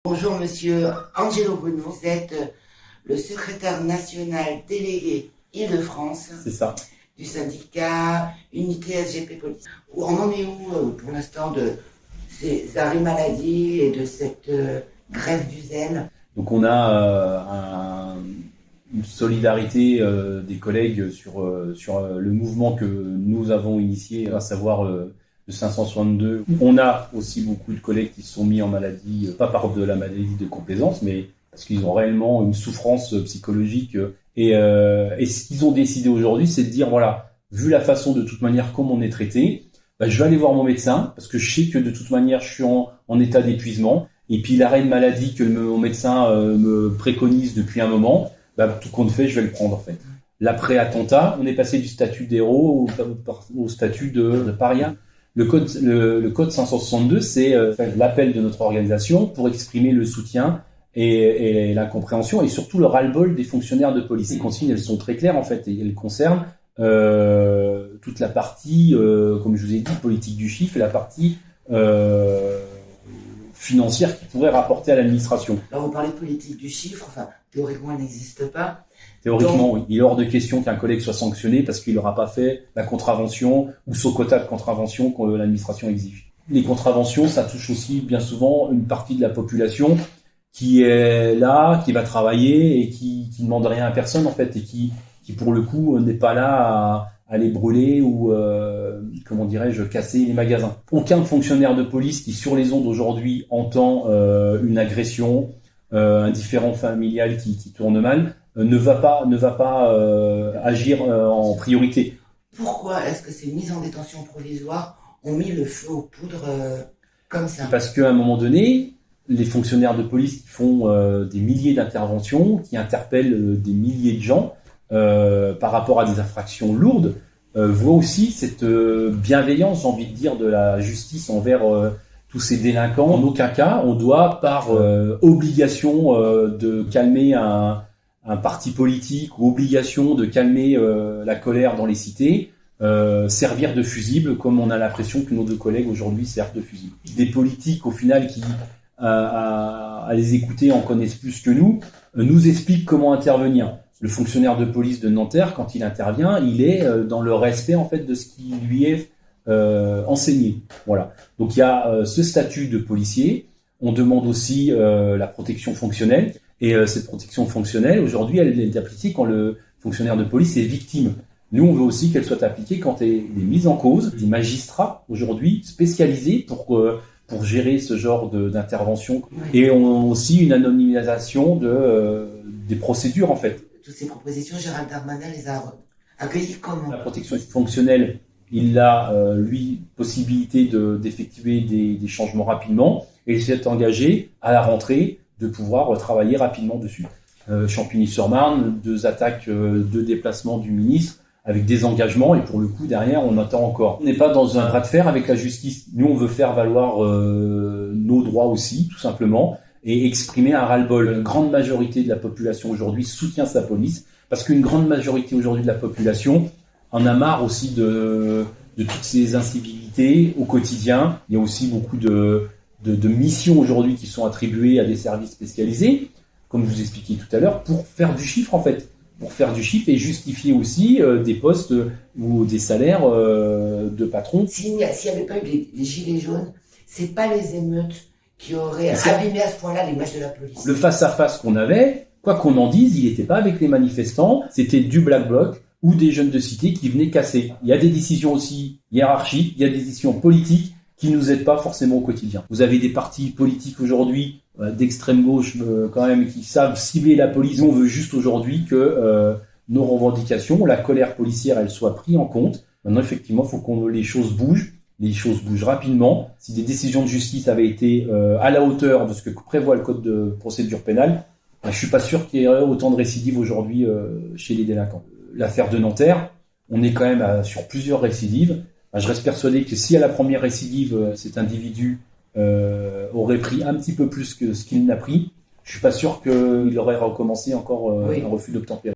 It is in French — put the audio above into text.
Bonjour Monsieur Angelo Bonneau, vous êtes le secrétaire national délégué Île-de-France. C'est ça. Du syndicat Unité SGP Police. On en est où pour l'instant de ces arrêts maladie et de cette grève du zèle? Donc on a une solidarité des collègues sur le mouvement que nous avons initié, à savoir le 562. On a aussi beaucoup de collègues qui se sont mis en maladie, pas par de la maladie de complaisance, mais parce qu'ils ont réellement une souffrance psychologique. Et ce qu'ils ont décidé aujourd'hui, c'est de dire, voilà, vu la façon de toute manière comme on est traité, je vais aller voir mon médecin, parce que je sais que de toute manière, je suis en état d'épuisement. Et puis l'arrêt de maladie que mon médecin me préconise depuis un moment, tout compte fait, je vais le prendre en fait. L'après-attentat, on est passé du statut d'héros au statut de paria. Le code 562, c'est l'appel de notre organisation pour exprimer le soutien et l'incompréhension et surtout le ras-le-bol des fonctionnaires de police. Les consignes, elles sont très claires en fait et elles concernent toute la partie, comme je vous ai dit, politique du chiffre et la partie financière qui pourrait rapporter à l'administration. Là, vous parlez de politique du chiffre, enfin, théoriquement, elle n'existe pas. Théoriquement, oui. Il est hors de question qu'un collègue soit sanctionné parce qu'il n'aura pas fait la contravention ou son quota de contravention que l'administration exige. Les contraventions, ça touche aussi bien souvent une partie de la population qui est là, qui va travailler et qui ne demande rien à personne en fait et qui pour le coup n'est pas là à les brûler ou comment dirais-je, casser les magasins. Aucun fonctionnaire de police qui sur les ondes aujourd'hui entend une agression, un différend familial qui tourne mal, ne va pas agir en priorité. Pourquoi est-ce que ces mises en détention provisoire ont mis le feu aux poudres comme ça? Parce qu'à un moment donné, les fonctionnaires de police qui font des milliers d'interventions, qui interpellent des milliers de gens par rapport à des infractions lourdes, voient aussi cette bienveillance, j'ai envie de dire, de la justice envers tous ces délinquants. En aucun cas, on doit, par obligation de calmer un parti politique ou obligation de calmer la colère dans les cités, servir de fusible, comme on a l'impression que nos deux collègues aujourd'hui servent de fusible. Des politiques, au final, qui, à les écouter, en connaissent plus que nous expliquent comment intervenir. Le fonctionnaire de police de Nanterre, quand il intervient, il est dans le respect en fait de ce qui lui est enseigné. Voilà. Donc il y a ce statut de policier. On demande aussi la protection fonctionnelle. Et cette protection fonctionnelle, aujourd'hui, elle est appliquée quand le fonctionnaire de police est victime. Nous, on veut aussi qu'elle soit appliquée quand il est mise en cause. Des magistrats aujourd'hui spécialisés pour gérer ce genre d'intervention. Et on a aussi une anonymisation des procédures en fait. Toutes ces propositions, Gérald Darmanin les a accueillies comment? La protection fonctionnelle, il a, lui, possibilité d'effectuer des changements rapidement et il s'est engagé à la rentrée de pouvoir travailler rapidement dessus. Champigny-sur-Marne, 2 attaques, 2 déplacements du ministre avec des engagements et pour le coup, derrière, on attend encore. On n'est pas dans un bras de fer avec la justice. Nous, on veut faire valoir nos droits aussi, tout simplement, et exprimer un ras-le-bol. Une grande majorité de la population aujourd'hui soutient sa police, parce qu'une grande majorité aujourd'hui de la population en a marre aussi de toutes ces incivilités au quotidien. Il y a aussi beaucoup de missions aujourd'hui qui sont attribuées à des services spécialisés, comme je vous expliquais tout à l'heure, pour faire du chiffre en fait. Pour faire du chiffre et justifier aussi des postes ou des salaires de patrons. S'il n'y avait pas eu les gilets jaunes, c'est pas les émeutes qui auraient abîmé à ce point-là l'image de la police. Le face-à-face qu'on avait, quoi qu'on en dise, il n'était pas avec les manifestants, c'était du Black Bloc ou des jeunes de cité qui venaient casser. Il y a des décisions aussi hiérarchiques, il y a des décisions politiques qui nous aident pas forcément au quotidien. Vous avez des partis politiques aujourd'hui d'extrême gauche quand même qui savent cibler la police. On veut juste aujourd'hui que nos revendications, la colère policière, elle soit prise en compte. Maintenant, effectivement, il faut que les choses bougent. Les choses bougent rapidement. Si des décisions de justice avaient été à la hauteur de ce que prévoit le code de procédure pénale, je suis pas sûr qu'il y ait autant de récidives aujourd'hui chez les délinquants. L'affaire de Nanterre, on est quand même sur plusieurs récidives. Je reste persuadé que si à la première récidive, cet individu aurait pris un petit peu plus que ce qu'il n'a pris, je suis pas sûr qu'il aurait recommencé encore un refus d'obtempérer.